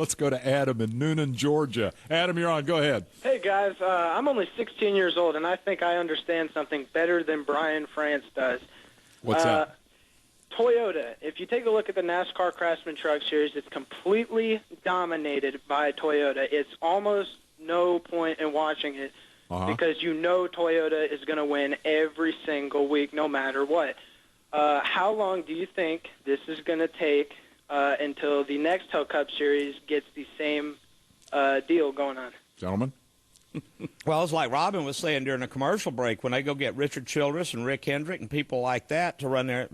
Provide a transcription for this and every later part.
Let's go to Adam in Noonan, Georgia. Adam, you're on. Go ahead. Hey, guys. I'm only 16 years old, and I think I understand something better than Brian France does. What's that? Toyota. If you take a look at the NASCAR Craftsman Truck Series, it's completely dominated by Toyota. It's almost no point in watching it because you know Toyota is going to win every single week no matter what. How long do you think this is going to take until the next Cup Series gets the same deal going on? Gentlemen? Well, it's like Robin was saying during a commercial break, when they go get Richard Childress and Rick Hendrick and people like that to run their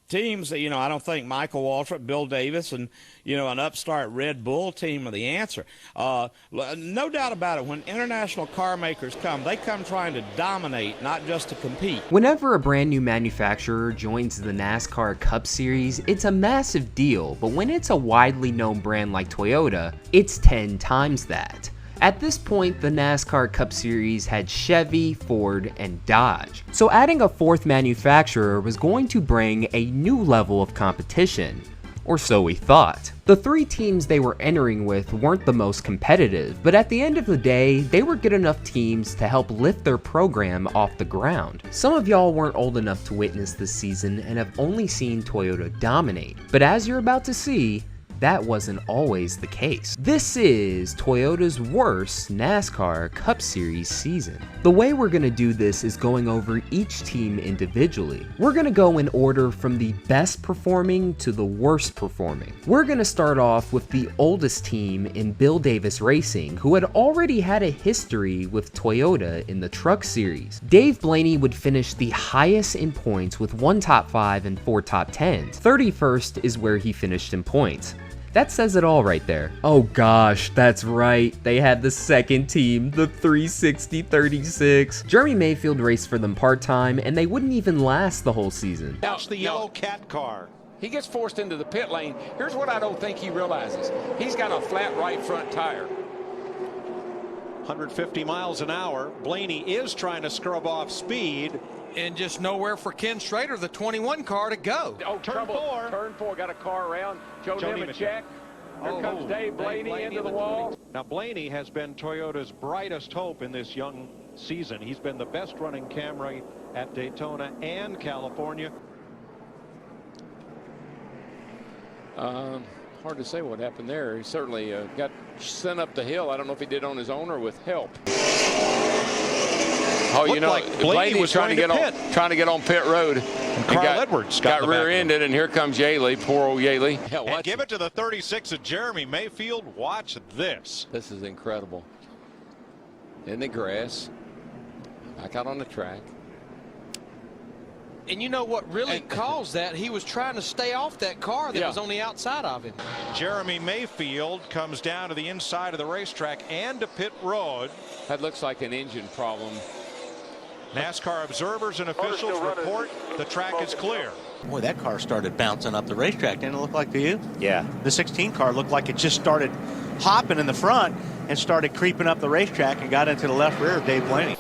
teams, I don't think Michael Waltrip, Bill Davis, and, an upstart Red Bull team are the answer. No doubt about it, when international car makers come, they come trying to dominate, not just to compete. Whenever a brand new manufacturer joins the NASCAR Cup Series, it's a massive deal, but when it's a widely known brand like Toyota, it's 10 times that. At this point, the NASCAR Cup Series had Chevy, Ford, and Dodge. So adding a fourth manufacturer was going to bring a new level of competition. Or so we thought. The three teams they were entering with weren't the most competitive, but at the end of the day, they were good enough teams to help lift their program off the ground. Some of y'all weren't old enough to witness this season and have only seen Toyota dominate, but as you're about to see, that wasn't always the case. This is Toyota's worst NASCAR Cup Series season. The way we're gonna do this is going over each team individually. We're gonna go in order from the best performing to the worst performing. We're gonna start off with the oldest team in Bill Davis Racing, who had already had a history with Toyota in the Truck Series. Dave Blaney would finish the highest in points with 1 top 5 and 4 top 10s. 31st is where he finished in points. That says it all right there. Oh gosh, that's right. They had the second team, the 360-36. Jeremy Mayfield raced for them part-time, and they wouldn't even last the whole season. That's the yellow cat car. He gets forced into the pit lane. Here's what I don't think he realizes. He's got a flat right front tire. 150 miles an hour. Blaney is trying to scrub off speed. And just nowhere for Ken Schrader, the 21 car, to go. Oh, turn four. Turn 4, got a car around. Joe Nemechek. Here comes Dave Blaney into the wall. Now, Blaney has been Toyota's brightest hope in this young season. He's been the best running Camry at Daytona and California. Hard to say what happened there. He certainly got sent up the hill. I don't know if he did on his own or with help. Oh, Like Blaney was trying to get on pit road. And Carl Edwards got rear-ended, and here comes Yaley, poor old Yaley. And give it to the 36 of Jeremy Mayfield. Watch this. This is incredible. In the grass, back out on the track. And you know what really caused that? He was trying to stay off that car that was on the outside of him. Jeremy Mayfield comes down to the inside of the racetrack and to pit road. That looks like an engine problem. NASCAR observers and officials report the track is clear. Boy, that car started bouncing up the racetrack. Didn't it look like to you? Yeah. The 16 car looked like it just started hopping in the front and started creeping up the racetrack and got into the left rear of Dave Blaney.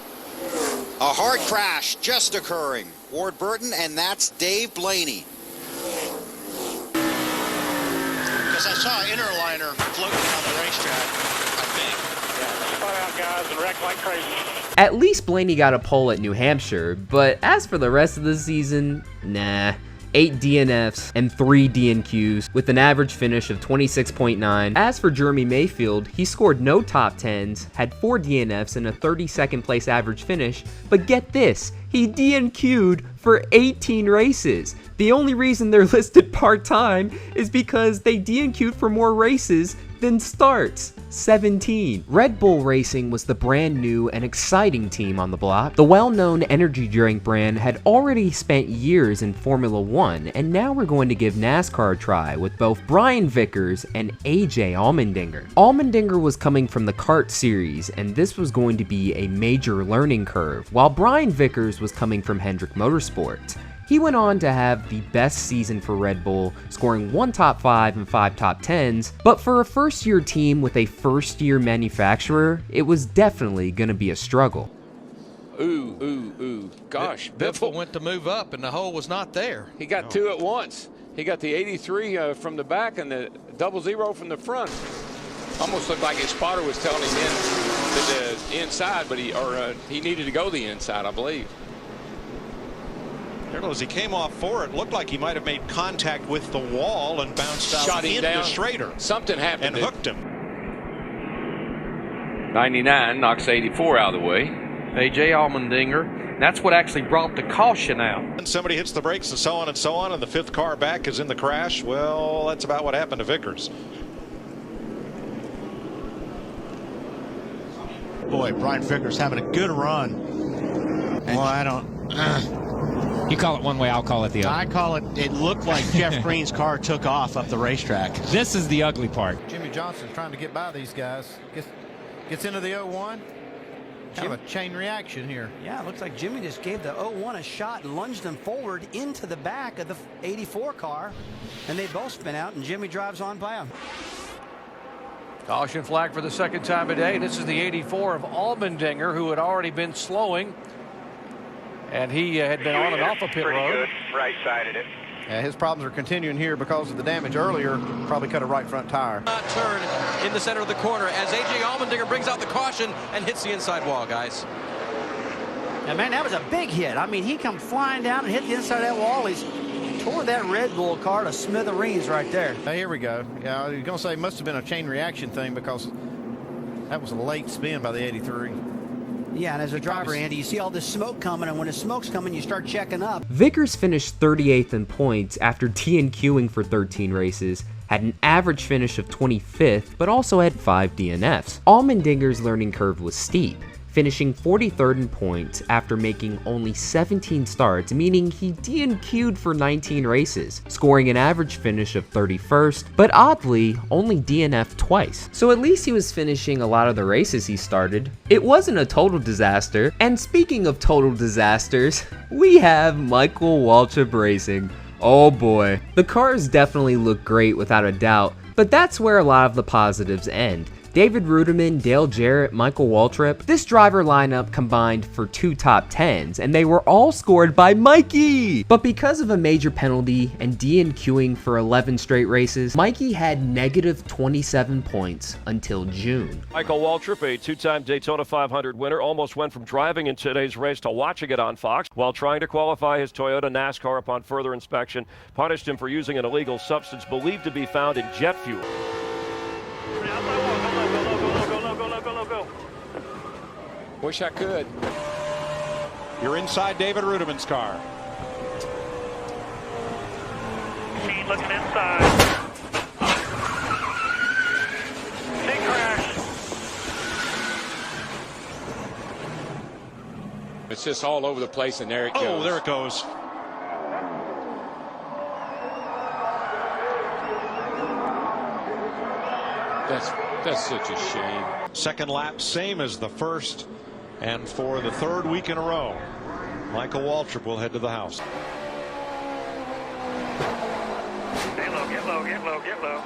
A hard crash just occurring. Ward Burton, and that's Dave Blaney. Because I saw an inner liner floating on the racetrack, I think. Spun out guys and wrecked like crazy. At least Blaney got a pole at New Hampshire, but as for the rest of the season, nah. 8 DNFs and 3 DNQs with an average finish of 26.9. As for Jeremy Mayfield, he scored no top 10s, had 4 DNFs and a 32nd place average finish, but get this, he DNQ'd for 18 races. The only reason they're listed part-time is because they DNQ'd for more races than starts. 17. Red Bull Racing was the brand new and exciting team on the block. The well-known energy drink brand had already spent years in Formula One, and now we're going to give NASCAR a try with both Brian Vickers and AJ Allmendinger. Allmendinger was coming from the kart series, and this was going to be a major learning curve, while Brian Vickers was coming from Hendrick Motorsports. He went on to have the best season for Red Bull, scoring 1 top 5 and 5 top 10s, but for a first-year team with a first-year manufacturer, it was definitely going to be a struggle. Ooh. Gosh, Biffle went to move up, and the hole was not there. He got 2 at once. He got the 83 from the back and the 00 from the front. Almost looked like his spotter was telling him to the inside, but he needed to go the inside, I believe. As he came off for it, looked like he might have made contact with the wall and bounced out Shot him into down. Schrader. Something happened. And hooked him. 99 knocks 84 out of the way. A.J. Allmendinger. That's what actually brought the caution out. And somebody hits the brakes and so on, and the fifth car back is in the crash. Well, that's about what happened to Vickers. Boy, Brian Vickers having a good run. Well, I don't... You call it one way, I'll call it the other. I call it, it looked like Jeff Green's car took off up the racetrack. This is the ugly part. Jimmy Johnson's trying to get by these guys. Gets into the 0-1. Kind of a chain reaction here. Yeah, it looks like Jimmy just gave the 0-1 a shot and lunged them forward into the back of the 84 car. And they both spin out, and Jimmy drives on by them. Caution flag for the second time today. This is the 84 of Allmendinger, who had already been slowing. And he had been on and off a pit road. Good. Right-sided it. Yeah, his problems are continuing here because of the damage earlier. Probably cut a right front tire. Turn in the center of the corner as A.J. Allmendinger brings out the caution and hits the inside wall, guys. And man, that was a big hit. I mean, he come flying down and hit the inside of that wall. He's tore that Red Bull car to smithereens right there. Hey, here we go. Yeah, I was going to say it must have been a chain reaction thing because that was a late spin by the 83. Yeah, and as a driver, Andy, you see all this smoke coming, and when the smoke's coming, you start checking up. Vickers finished 38th in points after DNQing for 13 races, had an average finish of 25th, but also had 5 DNFs. Allmendinger's learning curve was steep, finishing 43rd in points after making only 17 starts, meaning he DNQ'd for 19 races, scoring an average finish of 31st, but oddly, only DNF'd twice. So at least he was finishing a lot of the races he started. It wasn't a total disaster, and speaking of total disasters, we have Michael Waltrip Racing. Oh boy. The cars definitely look great without a doubt, but that's where a lot of the positives end. David Rudiman, Dale Jarrett, Michael Waltrip. This driver lineup combined for 2 top 10s, and they were all scored by Mikey! But because of a major penalty and DNQing for 11 straight races, Mikey had negative 27 points until June. Michael Waltrip, a 2-time Daytona 500 winner, almost went from driving in today's race to watching it on Fox while trying to qualify his Toyota NASCAR. Upon further inspection, punished him for using an illegal substance believed to be found in jet fuel. Wish I could. You're inside David Rudiman's car. She's looking inside. Big crash. It's just all over the place, and there it goes. Oh, there it goes. That's such a shame. Second lap, same as the first, and for the 3rd week in a row, Michael Waltrip will head to the house. Stay low, get low, get low, get low.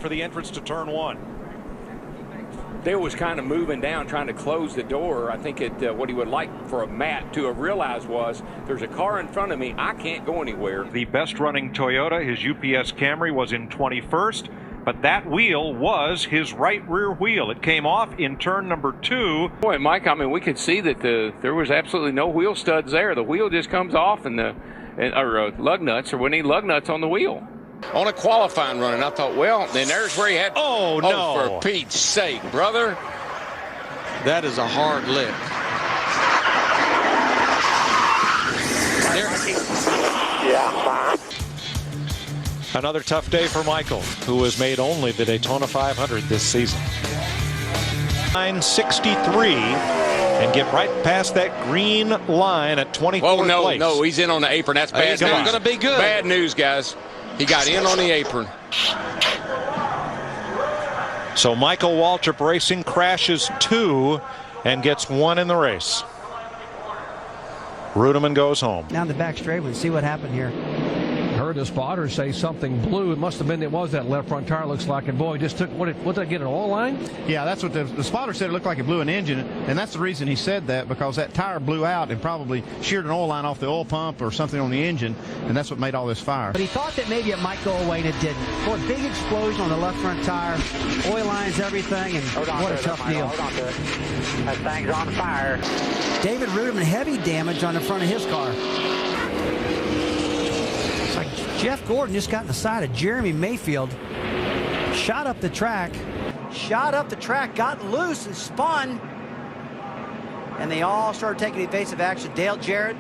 For the entrance to turn 1. Dale was kind of moving down, trying to close the door. I think what he would like for Matt to have realized was, there's a car in front of me, I can't go anywhere. The best running Toyota, his UPS Camry, was in 21st, but that wheel was his right rear wheel. It came off in turn number 2. Boy, Mike, I mean, we could see that there was absolutely no wheel studs there. The wheel just comes off, and lug nuts, or we need lug nuts on the wheel. On a qualifying run, and I thought, well, then there's where he had. Oh, no. For Pete's sake, brother. That is a hard lick. Another tough day for Michael, who has made only the Daytona 500 this season. 963 and get right past that green line at 24th place. No, he's in on the apron. That's bad news. It's going to be good. Bad news, guys. He got in on the apron. So Michael Waltrip Racing crashes 2 and gets 1 in the race. Rudiman goes home. Down the back straightaway, see what happened here. heard the spotter say something blue. It must have been, it was that left front tire, looks like. And boy, he just took, what did I get, an oil line? Yeah, that's what the spotter said. It looked like it blew an engine, and that's the reason he said that, because that tire blew out and probably sheared an oil line off the oil pump or something on the engine, and that's what made all this fire. But he thought that maybe it might go away, and it didn't. Boy, big explosion on the left front tire, oil lines, everything, and what a tough deal. Hold on to it. That thing's on fire. David Ruderman, heavy damage on the front of his car. It's like Jeff Gordon just got in the side of Jeremy Mayfield. Shot up the track, got loose and spun. And they all started taking evasive action. Dale Jarrett.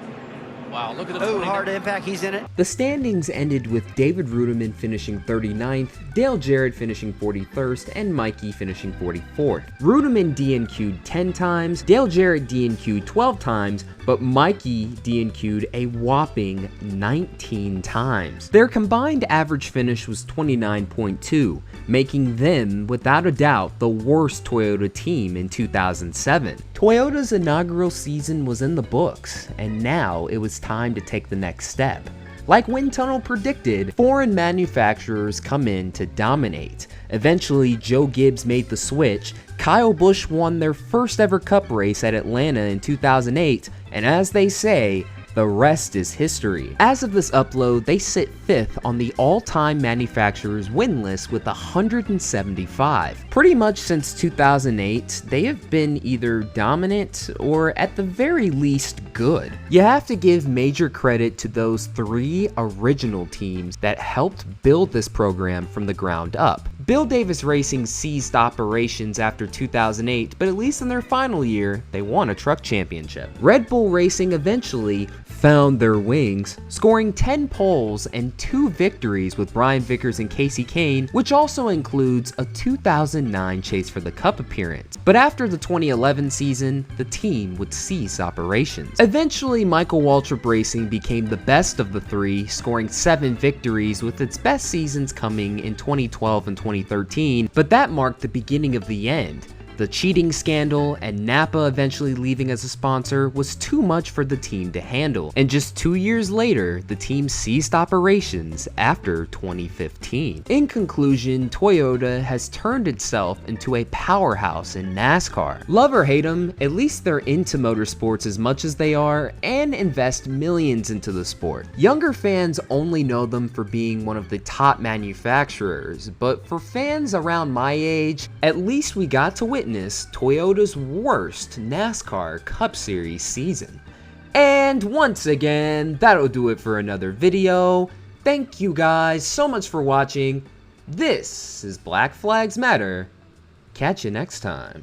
Wow, look at the hard impact, he's in it. The standings ended with David Ruderman finishing 39th, Dale Jarrett finishing 41st, and Mikey finishing 44th. Ruderman DNQ'd 10 times, Dale Jarrett DNQ'd 12 times, but Mikey DNQ'd a whopping 19 times. Their combined average finish was 29.2, making them, without a doubt, the worst Toyota team in 2007. Toyota's inaugural season was in the books, and now it was time to take the next step. Like Wind Tunnel predicted, foreign manufacturers come in to dominate. Eventually, Joe Gibbs made the switch, Kyle Busch won their first ever Cup race at Atlanta in 2008, and as they say, the rest is history. As of this upload, they sit 5th on the all-time manufacturers win list with 175. Pretty much since 2008, they have been either dominant or at the very least good. You have to give major credit to those 3 original teams that helped build this program from the ground up. Bill Davis Racing ceased operations after 2008, but at least in their final year, they won a truck championship. Red Bull Racing eventually found their wings, scoring 10 poles and 2 victories with Brian Vickers and Casey Kane, which also includes a 2009 Chase for the Cup appearance. But after the 2011 season, the team would cease operations. Eventually, Michael Waltrip Racing became the best of the 3, scoring 7 victories, with its best seasons coming in 2012 and 2013, but that marked the beginning of the end. The cheating scandal and Napa eventually leaving as a sponsor was too much for the team to handle, and just 2 years later, the team ceased operations after 2015. In conclusion, Toyota has turned itself into a powerhouse in NASCAR. Love or hate them, at least they're into motorsports as much as they are and invest millions into the sport. Younger fans only know them for being one of the top manufacturers, but for fans around my age, at least we got to witness Toyota's worst NASCAR Cup Series season. And once again, that'll do it for another video. Thank you guys so much for watching. This is Black Flags Matter. Catch you next time.